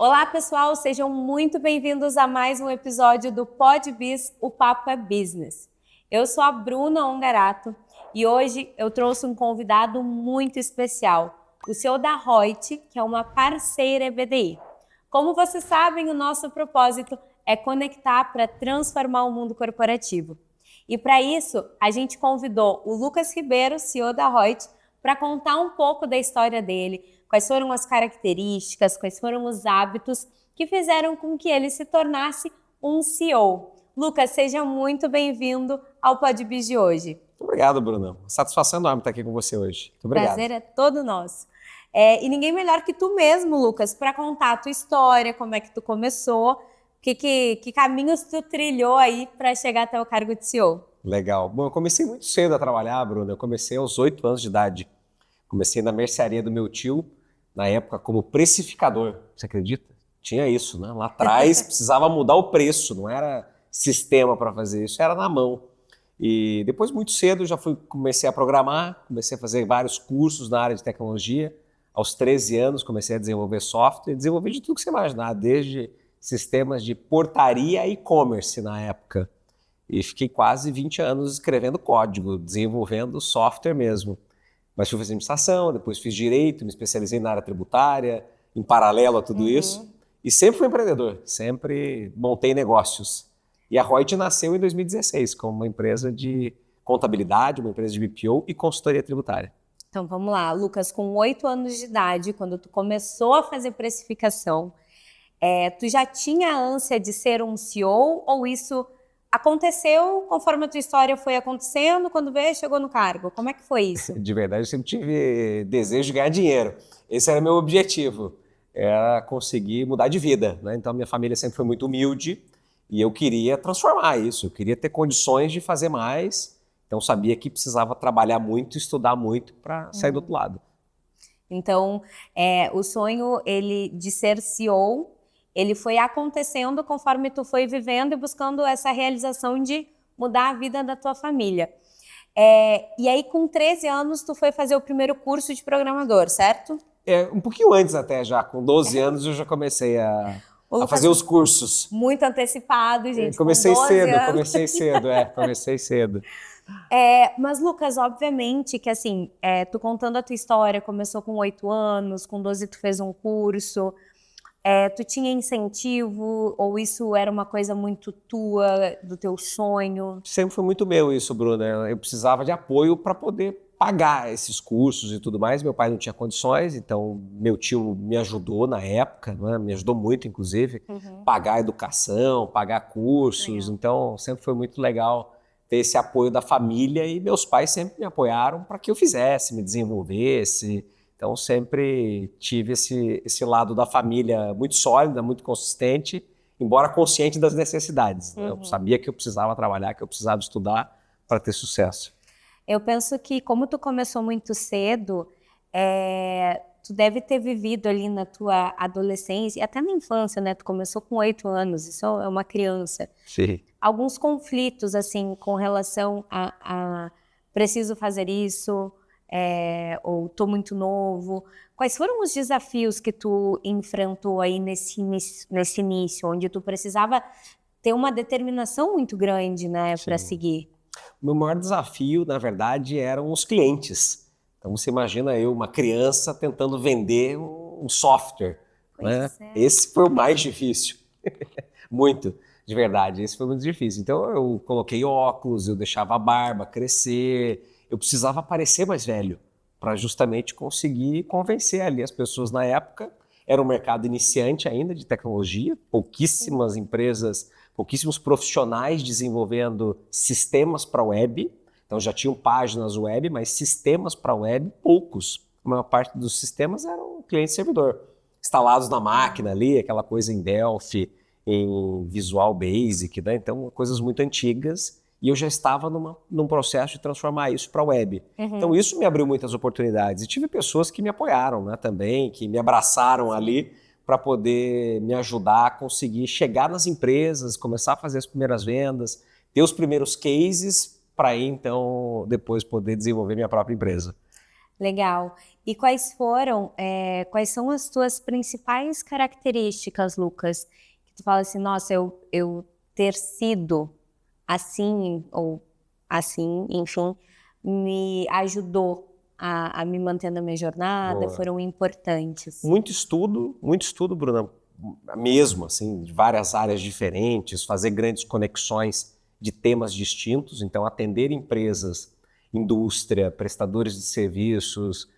Olá, pessoal, sejam muito bem-vindos a mais um episódio do PodBiz, o Papo é Business. Eu sou a Bruna Ongarato e hoje eu trouxe um convidado muito especial, o CEO da Reut, que é uma parceira EBDI. Como vocês sabem, o nosso propósito é conectar para transformar o mundo corporativo. E para isso, a gente convidou o Lucas Ribeiro, CEO da Reut, para contar um pouco da história dele, quais foram as características, quais foram os hábitos que fizeram com que ele se tornasse um CEO. Lucas, seja muito bem-vindo ao PodBiz de hoje. Muito obrigado, Bruno. Satisfação enorme estar aqui com você hoje. Muito obrigado. Prazer é todo nosso. E ninguém melhor que tu mesmo, Lucas, para contar a tua história, como é que tu começou, que caminhos tu trilhou aí para chegar até o cargo de CEO. Legal. Bom, eu comecei muito cedo a trabalhar, Bruno. Eu comecei aos 8 anos de idade. Comecei na mercearia do meu tio, na época como precificador. Você acredita? Tinha isso, né? Lá atrás precisava mudar o preço, não era sistema para fazer isso, era na mão. E depois, muito cedo, comecei a programar, comecei a fazer vários cursos na área de tecnologia. Aos 13 anos, comecei a desenvolver software, desenvolvi de tudo que você imaginar, desde sistemas de portaria e e-commerce na época. E fiquei quase 20 anos escrevendo código, desenvolvendo software mesmo. Mas fui fazer administração, depois fiz direito, me especializei na área tributária, em paralelo a tudo isso. E sempre fui empreendedor, sempre montei negócios. E a Reut nasceu em 2016 como uma empresa de contabilidade, uma empresa de BPO e consultoria tributária. Então vamos lá, Lucas, com 8 anos de idade, quando tu começou a fazer precificação, tu já tinha ânsia de ser um CEO ou isso aconteceu conforme a tua história foi acontecendo, quando veio, chegou no cargo? Como é que foi isso? De verdade, eu sempre tive desejo de ganhar dinheiro. Esse era meu objetivo, era conseguir mudar de vida, né? Então, minha família sempre foi muito humilde e eu queria transformar isso, eu queria ter condições de fazer mais. Então, sabia que precisava trabalhar muito, estudar muito para sair do outro lado. Então, o sonho de ser CEO, ele foi acontecendo conforme tu foi vivendo e buscando essa realização de mudar a vida da tua família. E aí, com 13 anos, tu foi fazer o primeiro curso de programador, certo? Um pouquinho antes até já, com 12 anos eu já comecei a fazer os cursos. Muito antecipado, gente, comecei com 12 cedo, anos. comecei cedo. Mas, Lucas, obviamente que assim, tu contando a tua história, começou com 8 anos, com 12 tu fez um curso, tu tinha incentivo ou isso era uma coisa muito tua, do teu sonho? Sempre foi muito meu isso, Bruna. Eu precisava de apoio para poder pagar esses cursos e tudo mais. Meu pai não tinha condições, então meu tio me ajudou na época, né? Me ajudou muito, inclusive, pagar educação, pagar cursos. Legal. Então sempre foi muito legal ter esse apoio da família e meus pais sempre me apoiaram para que eu fizesse, me desenvolvesse. Então sempre tive esse lado da família muito sólida, muito consistente, embora consciente das necessidades. Né? Eu sabia que eu precisava trabalhar, que eu precisava estudar para ter sucesso. Eu penso que como tu começou muito cedo, tu deve ter vivido ali na tua adolescência e até na infância, né? Tu começou com 8 anos, isso é uma criança. Sim. Alguns conflitos, assim, com relação a preciso fazer isso, ou tô muito novo. Quais foram os desafios que tu enfrentou aí nesse início, onde tu precisava ter uma determinação muito grande, né, para seguir? O meu maior desafio, na verdade, eram os clientes. Então você imagina eu, uma criança, tentando vender um software. Né? Esse foi o mais difícil. Muito. De verdade, esse foi muito difícil. Então eu coloquei óculos, eu deixava a barba crescer, eu precisava parecer mais velho para justamente conseguir convencer ali as pessoas na época. Era um mercado iniciante ainda de tecnologia, pouquíssimas empresas, pouquíssimos profissionais desenvolvendo sistemas para web. Então já tinham páginas web, mas sistemas para web, poucos. A maior parte dos sistemas eram cliente-servidor, instalados na máquina ali, aquela coisa em Delphi, em Visual Basic, né? Então coisas muito antigas, e eu já estava num processo de transformar isso para a web. Então isso me abriu muitas oportunidades, e tive pessoas que me apoiaram, né, também, que me abraçaram ali para poder me ajudar a conseguir chegar nas empresas, começar a fazer as primeiras vendas, ter os primeiros cases para aí então depois poder desenvolver minha própria empresa. Legal. E quais são as tuas principais características, Lucas? Que tu fala assim, nossa, eu ter sido assim, ou assim, enfim, me ajudou a me manter na minha jornada, Boa. foram importantes. Muito estudo, Bruna, mesmo, assim, de várias áreas diferentes, fazer grandes conexões de temas distintos, então atender empresas, indústria, prestadores de serviços,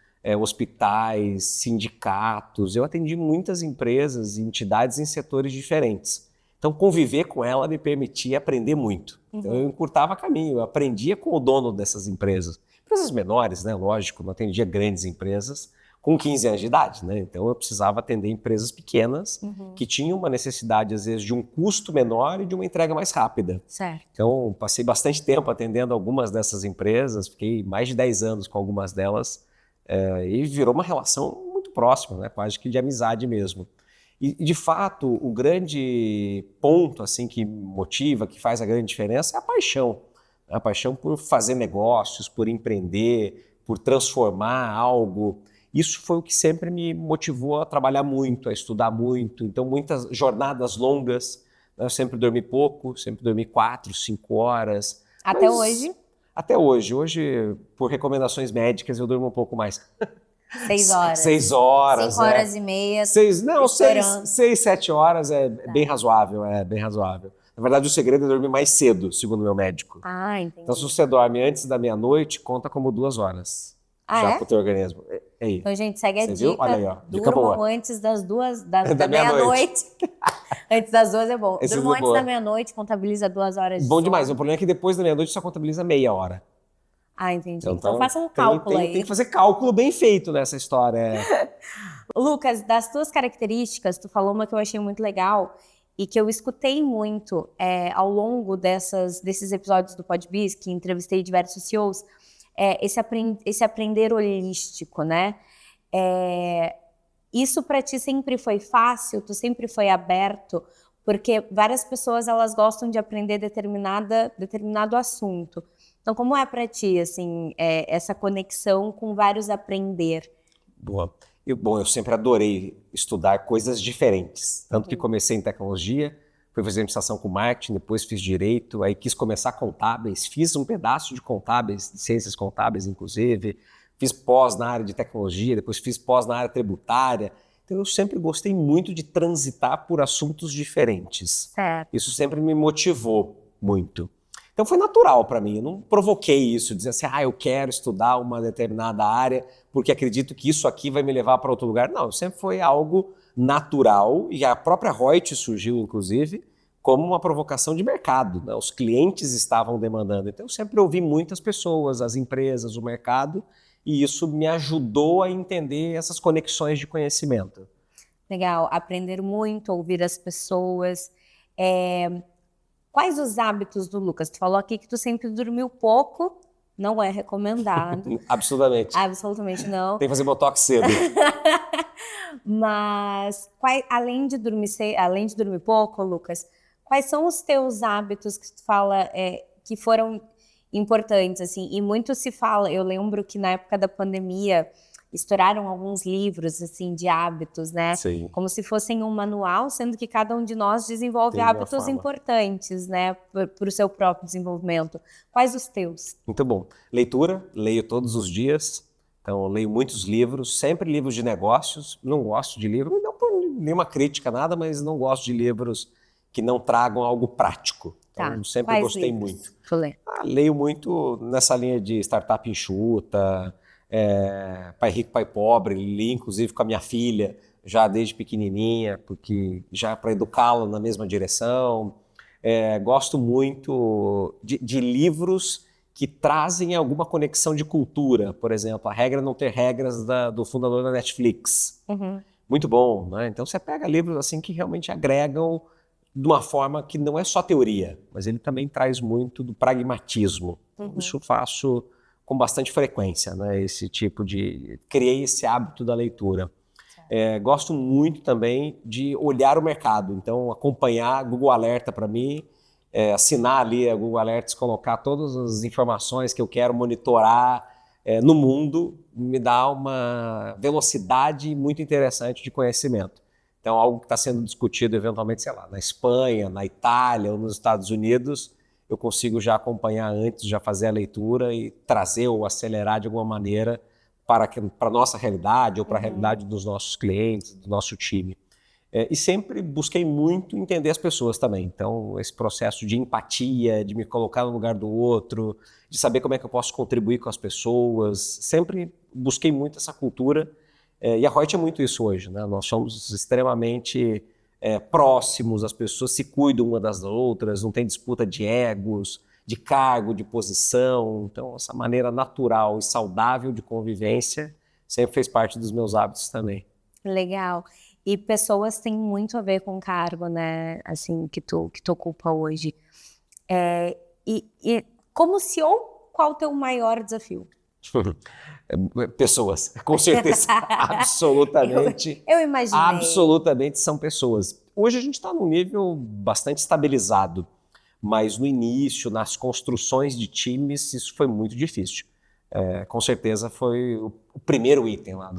hospitais, sindicatos. Eu atendi muitas empresas e entidades em setores diferentes. Então, conviver com ela me permitia aprender muito. Então, eu encurtava caminho, eu aprendia com o dono dessas empresas. Empresas menores, né? Lógico, não atendia grandes empresas com 15 anos de idade, né? Então, eu precisava atender empresas pequenas que tinham uma necessidade, às vezes, de um custo menor e de uma entrega mais rápida. Certo. Então, passei bastante tempo atendendo algumas dessas empresas, fiquei mais de 10 anos com algumas delas, e virou uma relação muito próxima, né? Quase que de amizade mesmo. E, de fato, o grande ponto assim que motiva, que faz a grande diferença é a paixão. A paixão por fazer negócios, por empreender, por transformar algo. Isso foi o que sempre me motivou a trabalhar muito, a estudar muito. Então, muitas jornadas longas. Eu sempre dormi pouco, sempre dormi 4, 5 horas. Até hoje? Até hoje. Hoje, por recomendações médicas, eu durmo um pouco mais. 6 horas. 6 horas. 5 horas e meia. 6, 7 horas é bem razoável, bem razoável. Na verdade, o segredo é dormir mais cedo, segundo meu médico. Ah, entendi. Então, se você dorme antes da meia-noite, conta como 2 horas. Já pro teu organismo. Aí. Então, gente, segue a Você dica. viu? Olha aí, ó. Dica Durmam boa. antes das da meia-noite. Antes das 2 é bom. Durmam antes da meia-noite, contabiliza 2 horas de Bom sono. demais. O problema é que depois da meia-noite só contabiliza meia hora. Ah, entendi. Então faça um cálculo aí. Tem que fazer cálculo bem feito nessa história. Lucas, das tuas características, tu falou uma que eu achei muito legal e que eu escutei muito ao longo desses episódios do PodBiz, que entrevistei diversos CEOs, esse aprender holístico, né? Isso para ti sempre foi fácil? Tu sempre foi aberto? Porque várias pessoas, elas gostam de aprender determinado assunto. Então, como é para ti, assim, essa conexão com vários aprender? Boa. Eu sempre adorei estudar coisas diferentes. Tanto que comecei em tecnologia, fui fazer administração com marketing, depois fiz direito, aí quis começar contábeis, fiz um pedaço de contábeis, de ciências contábeis, inclusive. Fiz pós na área de tecnologia, depois fiz pós na área tributária. Então, eu sempre gostei muito de transitar por assuntos diferentes. Certo. Isso sempre me motivou muito. Então foi natural para mim, eu não provoquei isso, dizer assim, eu quero estudar uma determinada área porque acredito que isso aqui vai me levar para outro lugar. Não, sempre foi algo natural e a própria Reut surgiu, inclusive, como uma provocação de mercado, né? Os clientes estavam demandando. Então eu sempre ouvi muitas pessoas, as empresas, o mercado, e isso me ajudou a entender essas conexões de conhecimento. Legal, aprender muito, ouvir as pessoas. Quais os hábitos do Lucas? Tu falou aqui que tu sempre dormiu pouco, não é recomendado. Absolutamente. Absolutamente não. Tem que fazer botox cedo. Mas, além de dormir pouco, Lucas, quais são os teus hábitos que tu fala que foram importantes, assim? E muito se fala, eu lembro que na época da pandemia, estouraram alguns livros, assim, de hábitos, né? Sim. Como se fossem um manual, sendo que cada um de nós desenvolve hábitos importantes, né? Para o seu próprio desenvolvimento. Quais os teus? Muito bom. Leitura, leio todos os dias. Então, eu leio muitos livros, sempre livros de negócios. Não gosto de livro, não por nenhuma crítica, nada, mas não gosto de livros que não tragam algo prático. Então, eu sempre gostei muito. Leio muito nessa linha de startup enxuta, Pai Rico, Pai Pobre, li inclusive com a minha filha, já desde pequenininha, porque já para educá-la na mesma direção. Gosto muito de livros que trazem alguma conexão de cultura, por exemplo, A Regra Não Ter Regras, do fundador da Netflix. Muito bom, né? Então você pega livros assim que realmente agregam de uma forma que não é só teoria, mas ele também traz muito do pragmatismo. Isso eu faço com bastante frequência, né? Criei esse hábito da leitura. Gosto muito também de olhar o mercado, então acompanhar Google Alerta para mim, assinar ali a Google Alerts, colocar todas as informações que eu quero monitorar, no mundo me dá uma velocidade muito interessante de conhecimento. Então, algo que está sendo discutido eventualmente, sei lá, na Espanha, na Itália ou nos Estados Unidos, eu consigo já acompanhar antes, já fazer a leitura e trazer ou acelerar de alguma maneira para a nossa realidade ou para a realidade dos nossos clientes, do nosso time. E sempre busquei muito entender as pessoas também. Então, esse processo de empatia, de me colocar no lugar do outro, de saber como é que eu posso contribuir com as pessoas, sempre busquei muito essa cultura. E a Reut é muito isso hoje, né? Nós somos extremamente próximos, as pessoas se cuidam uma das outras, não tem disputa de egos, de cargo, de posição. Então, essa maneira natural e saudável de convivência sempre fez parte dos meus hábitos também. Legal. E pessoas têm muito a ver com o cargo, né? Assim, que tu ocupa hoje. E como CEO, qual o teu maior desafio? Pessoas, com certeza, absolutamente. Eu imaginei. Absolutamente são pessoas. Hoje a gente está num nível bastante estabilizado, mas no início, nas construções de times, isso foi muito difícil. Com certeza foi o primeiro item lá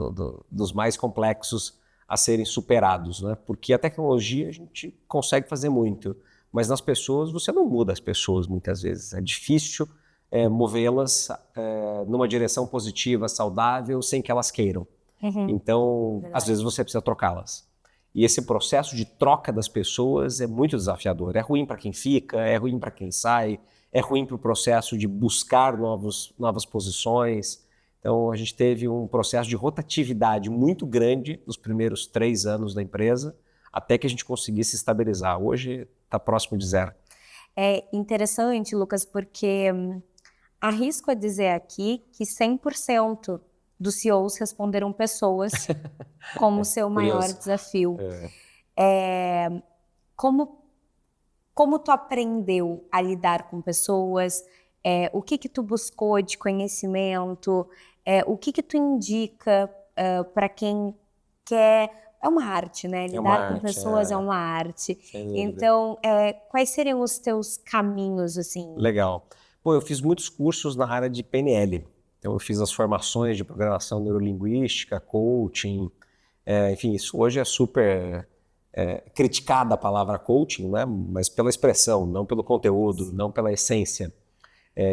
dos mais complexos a serem superados, né? Porque a tecnologia a gente consegue fazer muito, mas nas pessoas você não muda as pessoas muitas vezes. É difícil movê-las numa direção positiva, saudável, sem que elas queiram. Então, às vezes você precisa trocá-las. E esse processo de troca das pessoas é muito desafiador. É ruim para quem fica, é ruim para quem sai, é ruim para o processo de buscar novas posições. Então, a gente teve um processo de rotatividade muito grande nos primeiros 3 anos da empresa, até que a gente conseguisse estabilizar. Hoje está próximo de 0. É interessante, Lucas, porque arrisco a dizer aqui que 100% dos CEOs responderam pessoas como seu maior desafio. Como tu aprendeu a lidar com pessoas? O que tu buscou de conhecimento? O que tu indica para quem quer... É uma arte, né? Lidar com pessoas é uma arte. Então, quais seriam os teus caminhos, assim? Legal. Bom, eu fiz muitos cursos na área de PNL. Então, eu fiz as formações de programação neurolinguística, coaching, enfim, isso hoje é super criticada a palavra coaching, né? Mas pela expressão, não pelo conteúdo, não pela essência.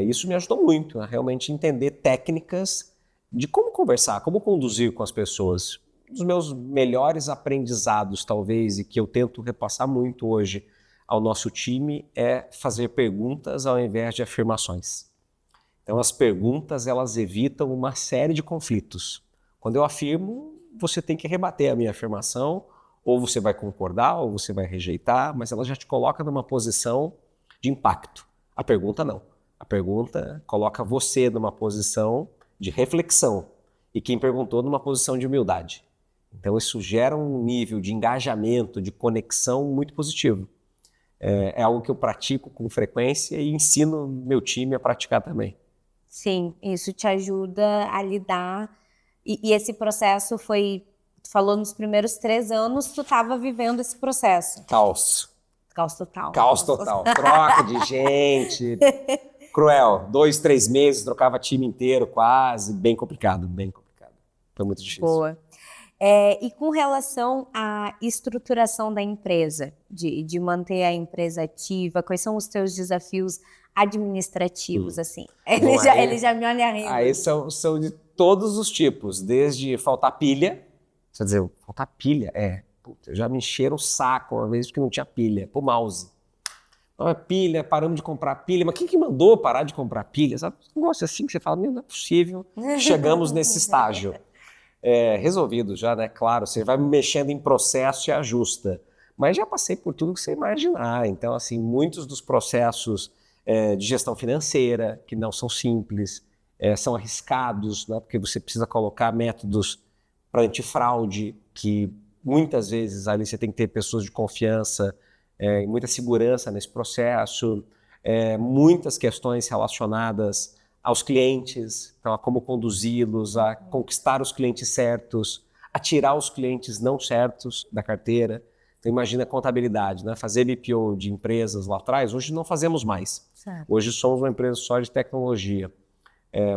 Isso me ajudou muito a realmente entender técnicas de como conversar, como conduzir com as pessoas. Um dos meus melhores aprendizados, talvez, e que eu tento repassar muito hoje ao nosso time, é fazer perguntas ao invés de afirmações. Então, as perguntas, elas evitam uma série de conflitos. Quando eu afirmo, você tem que rebater a minha afirmação, ou você vai concordar, ou você vai rejeitar, mas ela já te coloca numa posição de impacto. A pergunta não. A pergunta coloca você numa posição de reflexão e quem perguntou numa posição de humildade. Então isso gera um nível de engajamento, de conexão muito positivo. É algo que eu pratico com frequência e ensino meu time a praticar também. Sim, isso te ajuda a lidar. E esse processo foi... Tu falou nos primeiros 3 anos, tu estava vivendo esse processo. Caos. Caos total. Caos total. Troca de gente. Cruel. 2, 3 meses, trocava time inteiro quase. Bem complicado, bem complicado. Foi muito difícil. Boa. E com relação à estruturação da empresa, de manter a empresa ativa, quais são os teus desafios administrativos, assim? Ele já me olha rindo. Aí são de todos os tipos, desde faltar pilha. Quer dizer, faltar pilha? Puta, já me encheram o saco uma vez porque não tinha pilha, pro mouse. Não, pilha, paramos de comprar pilha. Mas quem que mandou parar de comprar pilha? Sabe? Um negócio assim que você fala, não é possível. Chegamos nesse estágio. Resolvido já, né? Claro, você vai mexendo em processo e ajusta. Mas já passei por tudo que você imaginar. Então, assim, muitos dos processos de gestão financeira, que não são simples, são arriscados, né? Porque você precisa colocar métodos para antifraude, que muitas vezes ali você tem que ter pessoas de confiança, muita segurança nesse processo, muitas questões relacionadas aos clientes, então a como conduzi-los, a conquistar os clientes certos, a tirar os clientes não certos da carteira. Então imagina a contabilidade, né? Fazer BPO de empresas lá atrás, hoje não fazemos mais. Certo. Hoje somos uma empresa só de tecnologia.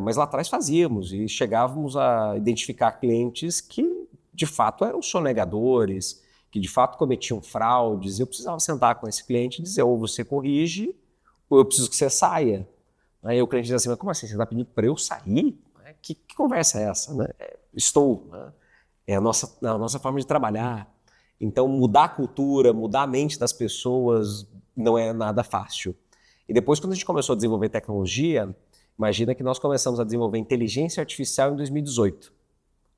Mas lá atrás fazíamos e chegávamos a identificar clientes que de fato eram sonegadores, que de fato cometiam fraudes. Eu precisava sentar com esse cliente e dizer, ou você corrige, ou eu preciso que você saia. Aí o cliente diz assim, mas como assim, você está pedindo para eu sair? Que conversa é essa? Né? Estou, né? É a nossa forma de trabalhar. Então mudar a cultura, mudar a mente das pessoas não é nada fácil. E depois, quando a gente começou a desenvolver tecnologia, imagina que nós começamos a desenvolver inteligência artificial em 2018.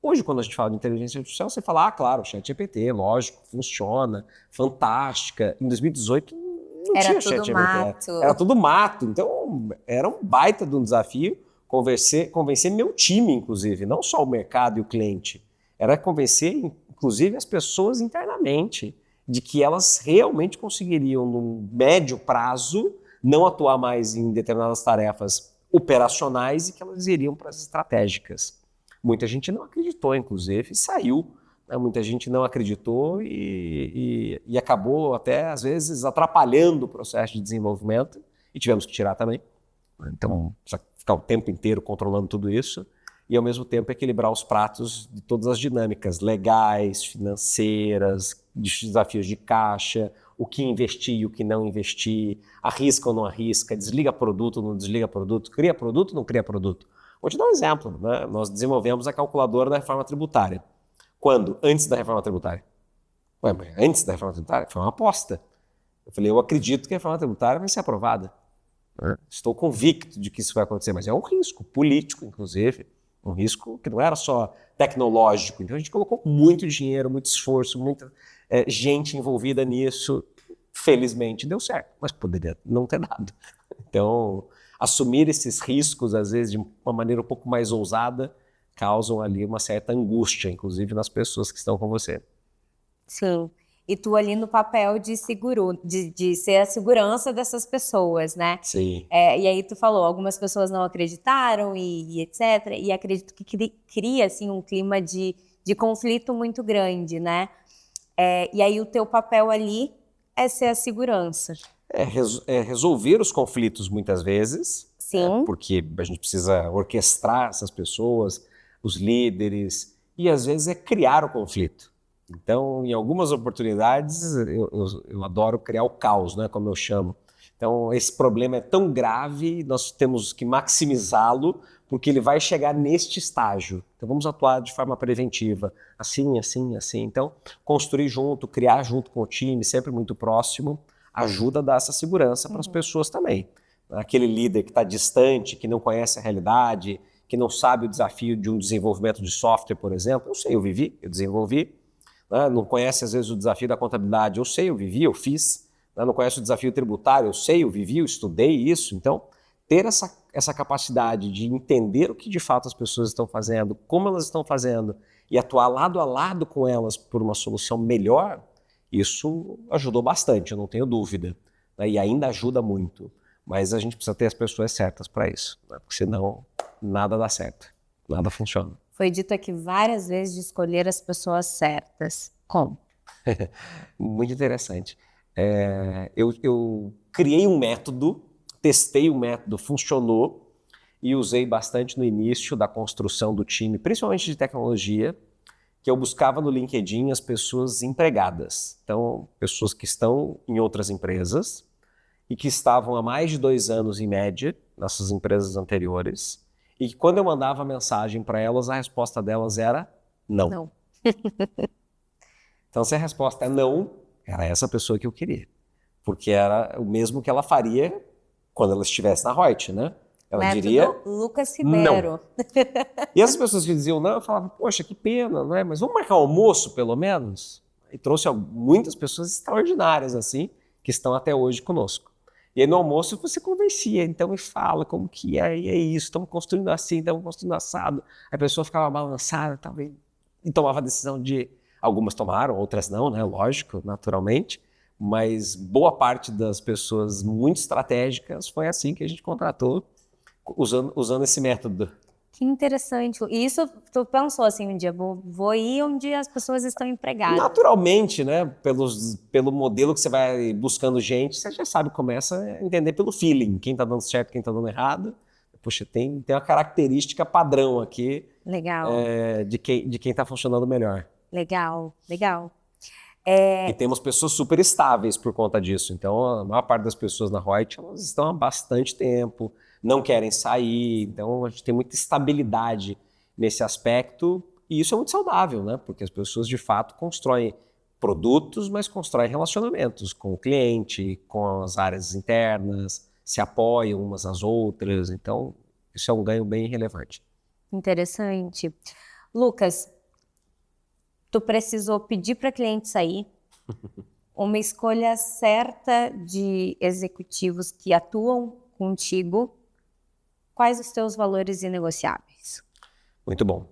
Hoje, quando a gente fala de inteligência artificial, você fala, claro, ChatGPT, lógico, funciona, fantástica. Em 2018 não tinha ChatGPT. Era tudo mato. Então, era um baita de um desafio convencer meu time, inclusive, não só o mercado e o cliente. Era convencer, inclusive, as pessoas internamente de que elas realmente conseguiriam, no médio prazo, não atuar mais em determinadas tarefas operacionais e que elas iriam para as estratégicas. Muita gente não acreditou, inclusive, e saiu. Né? Muita gente não acreditou e acabou até, às vezes, atrapalhando o processo de desenvolvimento e tivemos que tirar também. Então, precisa ficar o tempo inteiro controlando tudo isso e, ao mesmo tempo, equilibrar os pratos de todas as dinâmicas legais, financeiras, desafios de caixa, o que investir e o que não investir, arrisca ou não arrisca, desliga produto ou não desliga produto, cria produto ou não cria produto. Vou te dar um exemplo. Né? Nós desenvolvemos a calculadora da reforma tributária. Quando? Antes da reforma tributária. Ué, mas antes da reforma tributária? Foi uma aposta. Eu falei, eu acredito que a reforma tributária vai ser aprovada. Estou convicto de que isso vai acontecer, mas é um risco político, inclusive, um risco que não era só tecnológico. Então a gente colocou muito dinheiro, muito esforço, muita gente envolvida nisso. Felizmente deu certo, mas poderia não ter dado. Então, assumir esses riscos, às vezes, de uma maneira um pouco mais ousada, causam ali uma certa angústia, inclusive nas pessoas que estão com você. Sim. E tu ali no papel de ser a segurança dessas pessoas, né? Sim. E aí tu falou, algumas pessoas não acreditaram e etc. E acredito que cria, assim, um clima de conflito muito grande, né? E aí o teu papel ali é ser a segurança. Resolver os conflitos muitas vezes. Sim. Porque a gente precisa orquestrar essas pessoas, os líderes, e às vezes é criar o conflito. Então, em algumas oportunidades, eu adoro criar o caos, né, como eu chamo. Então, esse problema é tão grave, nós temos que maximizá-lo, porque ele vai chegar neste estágio. Então, vamos atuar de forma preventiva, assim, assim, assim. Então, construir junto, criar junto com o time, sempre muito próximo, ajuda a dar essa segurança para as pessoas também. Aquele líder que está distante, que não conhece a realidade, que não sabe o desafio de um desenvolvimento de software, por exemplo. Eu sei, eu vivi, eu desenvolvi. Né? Não conhece, às vezes, o desafio da contabilidade. Eu sei, eu vivi, eu fiz. Né? Não conhece o desafio tributário. Eu sei, eu vivi, eu estudei isso. Então, ter essa capacidade de entender o que, de fato, as pessoas estão fazendo, como elas estão fazendo, e atuar lado a lado com elas por uma solução melhor, isso ajudou bastante, eu não tenho dúvida. Né? E ainda ajuda muito. Mas a gente precisa ter as pessoas certas para isso, né? Porque senão nada dá certo, nada funciona. Foi dito aqui várias vezes de escolher as pessoas certas. Como? Muito interessante. Eu criei um método, testei o método, funcionou e usei bastante no início da construção do time, principalmente de tecnologia, que eu buscava no LinkedIn as pessoas empregadas. Então, pessoas que estão em outras empresas, e que estavam há mais de 2 anos, em média, nessas empresas anteriores, e que quando eu mandava mensagem para elas, a resposta delas era não. Não. Então, se a resposta é não, era essa pessoa que eu queria. Porque era o mesmo que ela faria quando ela estivesse na Reut, né? Ela Método diria Lucas Ribeiro. não. E as pessoas que diziam não, eu falava, poxa, que pena, não é? Mas vamos marcar um almoço, pelo menos? E trouxe muitas pessoas extraordinárias, assim, que estão até hoje conosco. E aí no almoço você convencia, então me fala como que é isso, estamos construindo assim, estamos construindo assado. A pessoa ficava balançada, talvez, e tomava a decisão de... Algumas tomaram, outras não, né? Lógico, naturalmente. Mas boa parte das pessoas muito estratégicas foi assim que a gente contratou, usando esse método. Que interessante. E isso tu pensou assim um dia, vou ir onde as pessoas estão empregadas. Naturalmente, né? Pelo modelo que você vai buscando gente, você já sabe, começa a entender pelo feeling, quem está dando certo, quem está dando errado. Puxa, tem uma característica padrão aqui. Legal. De quem está funcionando melhor. Legal. E temos pessoas super estáveis por conta disso. Então, a maior parte das pessoas na Reut, elas estão há bastante tempo, não querem sair. Então, a gente tem muita estabilidade nesse aspecto. E isso é muito saudável, né? Porque as pessoas, de fato, constroem produtos, mas constroem relacionamentos com o cliente, com as áreas internas, se apoiam umas às outras. Então, isso é um ganho bem relevante. Interessante. Lucas, tu precisou pedir para cliente sair, uma escolha certa de executivos que atuam contigo. Quais os teus valores inegociáveis? Muito bom.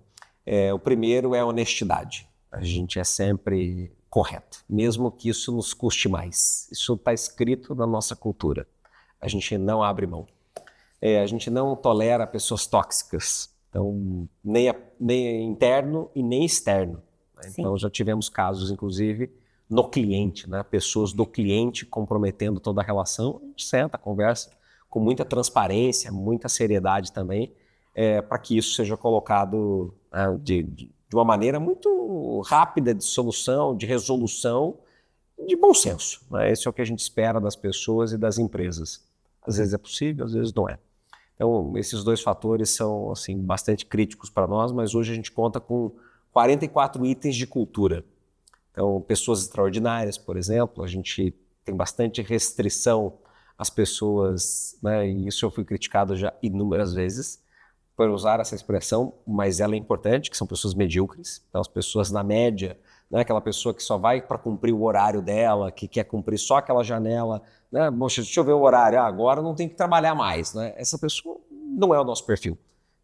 O primeiro é a honestidade. A gente é sempre correto, mesmo que isso nos custe mais. Isso está escrito na nossa cultura. A gente não abre mão. A gente não tolera pessoas tóxicas. Então, nem interno e nem externo. Então, já tivemos casos, inclusive, no cliente, né? Pessoas do cliente comprometendo toda a relação. A gente senta, conversa com muita transparência, muita seriedade também, para que isso seja colocado de uma maneira muito rápida de solução, de resolução, de bom senso. Né? Esse é o que a gente espera das pessoas e das empresas. Às vezes é possível, às vezes não é. Então, esses dois fatores são assim, bastante críticos para nós, mas hoje a gente conta com 44 itens de cultura. Então, pessoas extraordinárias, por exemplo, a gente tem bastante restrição às pessoas, né? E isso eu fui criticado já inúmeras vezes por usar essa expressão, mas ela é importante, que são pessoas medíocres. Então, as pessoas na média, né? Aquela pessoa que só vai para cumprir o horário dela, que quer cumprir só aquela janela, né? Poxa, deixa eu ver o horário, agora não tem que trabalhar mais, né? Essa pessoa não é o nosso perfil.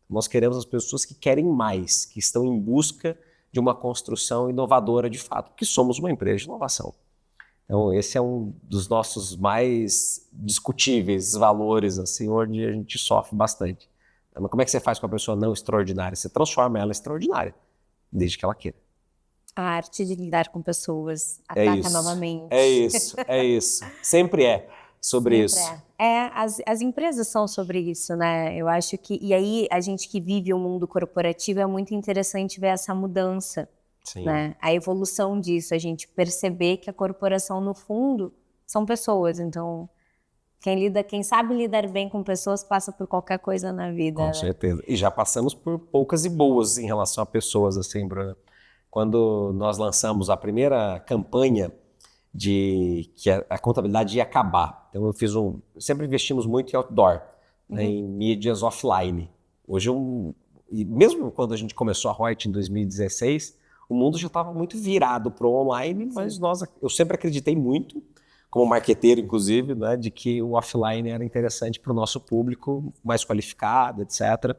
Nós queremos as pessoas que querem mais, que estão em busca de uma construção inovadora de fato, porque somos uma empresa de inovação. Então, esse é um dos nossos mais discutíveis valores, assim, onde a gente sofre bastante. Mas como é que você faz com a pessoa não extraordinária? Você transforma ela em extraordinária, desde que ela queira. A arte de lidar com pessoas ataca novamente. É isso. Sempre é sobre isso. As empresas são sobre isso, né? Eu acho que... E aí, a gente que vive o mundo corporativo, é muito interessante ver essa mudança. Sim. Né? A evolução disso, a gente perceber que a corporação, no fundo, são pessoas. Então, quem sabe lidar bem com pessoas passa por qualquer coisa na vida. Com certeza. E já passamos por poucas e boas em relação a pessoas, assim, Bruna. Quando nós lançamos a primeira campanha de que a contabilidade ia acabar. Então sempre investimos muito em outdoor, né, em mídias offline. Hoje, e mesmo quando a gente começou a Reut em 2016, o mundo já estava muito virado para o online, mas eu sempre acreditei muito, como marqueteiro inclusive, né, de que o offline era interessante para o nosso público, mais qualificado, etc.,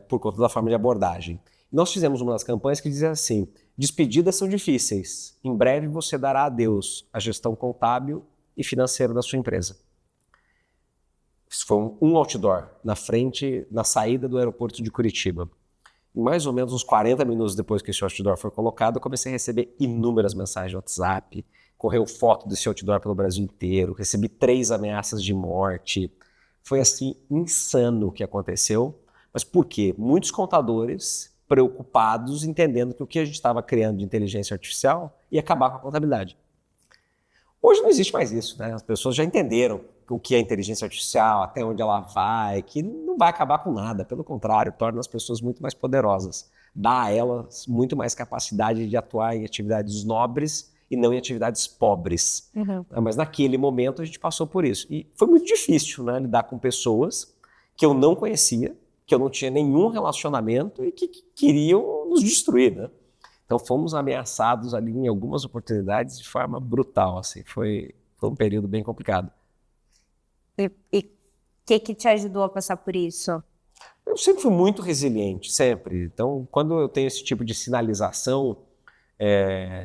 por conta da forma de abordagem. Nós fizemos uma das campanhas que dizia assim: despedidas são difíceis, em breve você dará adeus à gestão contábil e financeira da sua empresa. Isso foi um outdoor na saída do aeroporto de Curitiba. Mais ou menos uns 40 minutos depois que esse outdoor foi colocado, eu comecei a receber inúmeras mensagens no WhatsApp, correu foto desse outdoor pelo Brasil inteiro, recebi 3 ameaças de morte. Foi assim, insano o que aconteceu. Mas por quê? Muitos contadores preocupados, entendendo que o que a gente estava criando de inteligência artificial ia acabar com a contabilidade. Hoje não existe mais isso, né? As pessoas já entenderam o que é inteligência artificial, até onde ela vai, que não vai acabar com nada, pelo contrário, torna as pessoas muito mais poderosas, dá a elas muito mais capacidade de atuar em atividades nobres e não em atividades pobres. Mas naquele momento a gente passou por isso. E foi muito difícil, né, lidar com pessoas que eu não conhecia, que eu não tinha nenhum relacionamento e que queriam nos destruir, né? Então fomos ameaçados ali em algumas oportunidades de forma brutal, assim, foi um período bem complicado. E o que te ajudou a passar por isso? Eu sempre fui muito resiliente, sempre. Então, quando eu tenho esse tipo de sinalização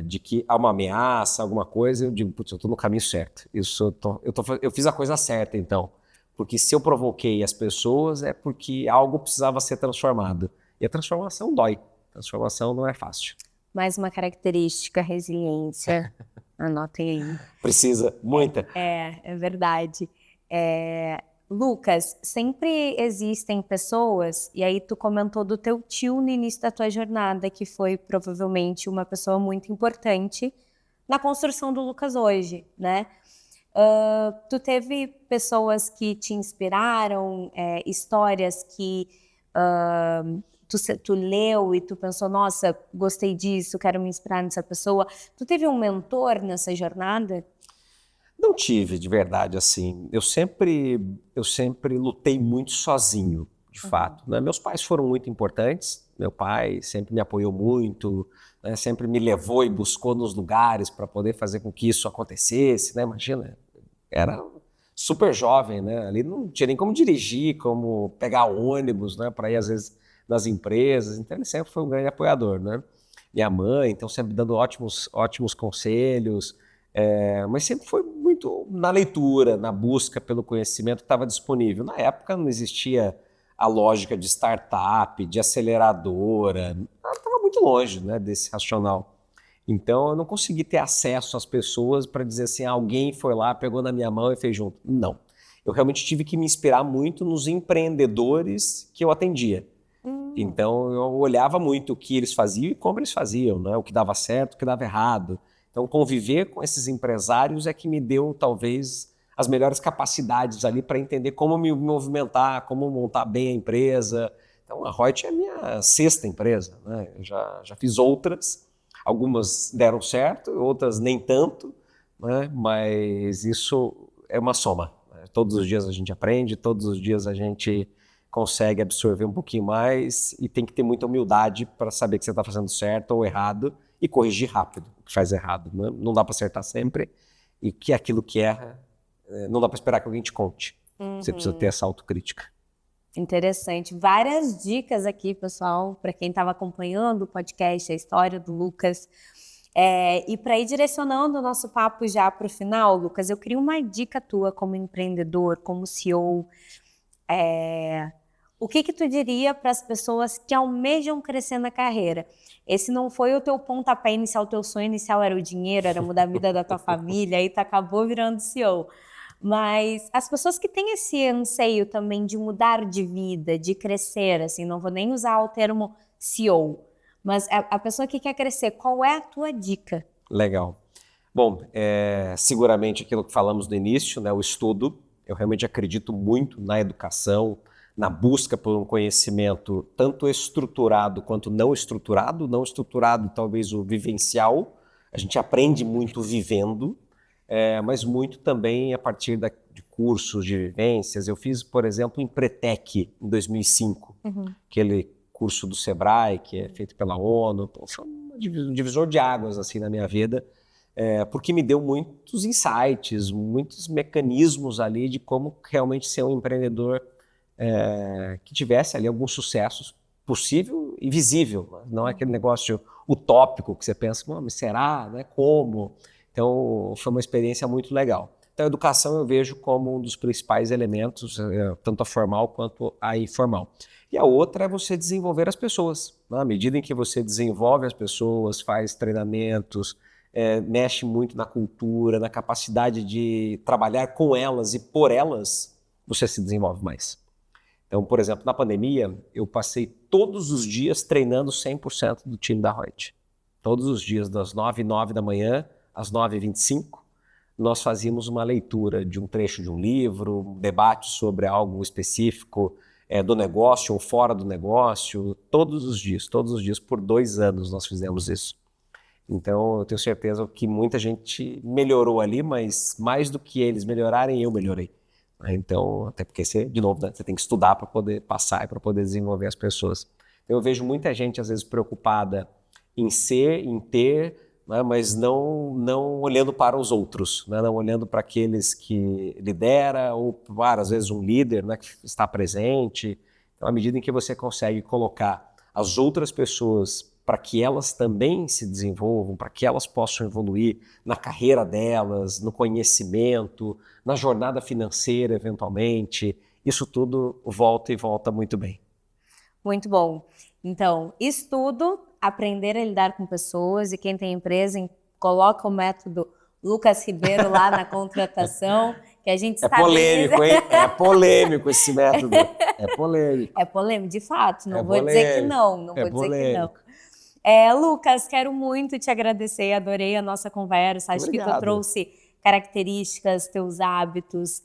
de que há uma ameaça, alguma coisa, eu digo, putz, eu estou no caminho certo. Eu fiz a coisa certa, então. Porque se eu provoquei as pessoas, é porque algo precisava ser transformado. E a transformação dói. A transformação não é fácil. Mais uma característica, resiliência. Anotem aí. Precisa, muita. É verdade. Lucas, sempre existem pessoas, e aí tu comentou do teu tio no início da tua jornada, que foi provavelmente uma pessoa muito importante na construção do Lucas hoje, né? Tu teve pessoas que te inspiraram, histórias que tu leu e tu pensou, nossa, gostei disso, quero me inspirar nessa pessoa. Tu teve um mentor nessa jornada? Não tive, de verdade, assim. Eu sempre lutei muito sozinho, de fato, né? Meus pais foram muito importantes. Meu pai sempre me apoiou muito, né? Sempre me levou e buscou nos lugares para poder fazer com que isso acontecesse, né? Imagina, era super jovem, né? Ali não tinha nem como dirigir, como pegar ônibus, né? Para ir às vezes nas empresas. Então ele sempre foi um grande apoiador, né? Minha mãe, então sempre dando ótimos conselhos. Mas sempre foi muito na leitura, na busca pelo conhecimento que estava disponível. Na época não existia a lógica de startup, de aceleradora, estava muito longe, né, desse racional. Então eu não consegui ter acesso às pessoas para dizer assim, alguém foi lá, pegou na minha mão e fez junto. Não. Eu realmente tive que me inspirar muito nos empreendedores que eu atendia. Então eu olhava muito o que eles faziam e como eles faziam, né? O que dava certo, o que dava errado. Então conviver com esses empresários é que me deu talvez as melhores capacidades ali para entender como me movimentar, como montar bem a empresa. Então a Reut é a minha sexta empresa, né? Eu já fiz outras, algumas deram certo, outras nem tanto, né? Mas isso é uma soma, né? Todos os dias a gente aprende, todos os dias a gente consegue absorver um pouquinho mais e tem que ter muita humildade para saber que você está fazendo certo ou errado e corrigir rápido o que faz errado. Né? Não dá para acertar sempre e que aquilo que erra, não dá para esperar que alguém te conte. Você precisa ter essa autocrítica. Interessante. Várias dicas aqui, pessoal, para quem estava acompanhando o podcast, a história do Lucas. E para ir direcionando o nosso papo já para o final, Lucas, eu queria uma dica tua como empreendedor, como CEO. O que tu diria para as pessoas que almejam crescer na carreira? Esse não foi o teu pontapé inicial, o teu sonho inicial era o dinheiro, era mudar a vida da tua família, aí tu acabou virando CEO. Mas as pessoas que têm esse anseio também de mudar de vida, de crescer, assim, não vou nem usar o termo CEO, mas a pessoa que quer crescer, qual é a tua dica? Legal. Bom, seguramente aquilo que falamos no início, né, o estudo. Eu realmente acredito muito na educação, na busca por um conhecimento tanto estruturado quanto não estruturado. Não estruturado, talvez o vivencial. A gente aprende muito vivendo, mas muito também a partir de cursos, de vivências. Eu fiz, por exemplo, Empretec em 2005, aquele curso do Sebrae, que é feito pela ONU. Foi um divisor de águas assim, na minha vida, porque me deu muitos insights, muitos mecanismos ali de como realmente ser um empreendedor que tivesse ali alguns sucessos possível e visível. Né? Não é aquele negócio utópico que você pensa, mas será? Né? Como? Então, foi uma experiência muito legal. Então, a educação eu vejo como um dos principais elementos, tanto a formal quanto a informal. E a outra é você desenvolver as pessoas. Na medida em que você desenvolve as pessoas, faz treinamentos, mexe muito na cultura, na capacidade de trabalhar com elas e por elas, você se desenvolve mais. Então, por exemplo, na pandemia, eu passei todos os dias treinando 100% do time da Reut. Todos os dias, das 9h09 da manhã às 9h25, nós fazíamos uma leitura de um trecho de um livro, um debate sobre algo específico do negócio ou fora do negócio, todos os dias, por 2 anos nós fizemos isso. Então, eu tenho certeza que muita gente melhorou ali, mas mais do que eles melhorarem, eu melhorei. Então, até porque você, de novo, né, você tem que estudar para poder passar e para poder desenvolver as pessoas. Então, eu vejo muita gente, às vezes, preocupada em ser, em ter, né, mas não olhando para os outros, né, não olhando para aqueles que lidera ou para, às vezes, um líder, né, que está presente. Então, à medida em que você consegue colocar as outras pessoas para que elas também se desenvolvam, para que elas possam evoluir na carreira delas, no conhecimento, na jornada financeira, eventualmente, isso tudo volta e volta muito bem. Muito bom. Então, estudo, aprender a lidar com pessoas, e quem tem empresa coloca o método Lucas Ribeiro lá na contratação, Que a gente É polêmico, hein? É polêmico esse método. É polêmico. É polêmico, de fato. Não É vou dizer que polêmico. não. Não É vou dizer que não. polêmico. Lucas, quero muito te agradecer. Adorei a nossa conversa. Acho que tu Obrigado. trouxe características, teus hábitos,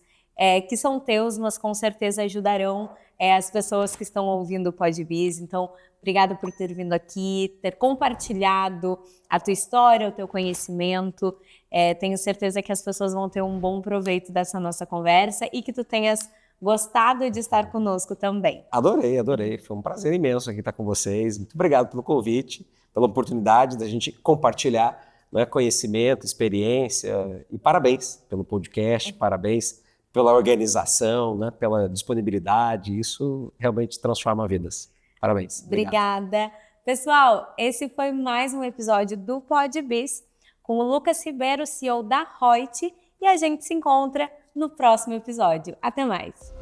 que são teus, mas com certeza ajudarão as pessoas que estão ouvindo o PodBiz. Então, obrigada por ter vindo aqui, ter compartilhado a tua história, o teu conhecimento. Tenho certeza que as pessoas vão ter um bom proveito dessa nossa conversa e que tu tenhas gostado de estar conosco também. Adorei, adorei. Foi um prazer imenso aqui estar com vocês. Muito obrigado pelo convite, pela oportunidade da gente compartilhar, né, conhecimento, experiência. E parabéns pelo podcast, parabéns pela organização, né, pela disponibilidade. Isso realmente transforma vidas. Parabéns. Obrigada. Pessoal, esse foi mais um episódio do PodBiz com o Lucas Ribeiro, CEO da Reut, e a gente se encontra no próximo episódio. Até mais!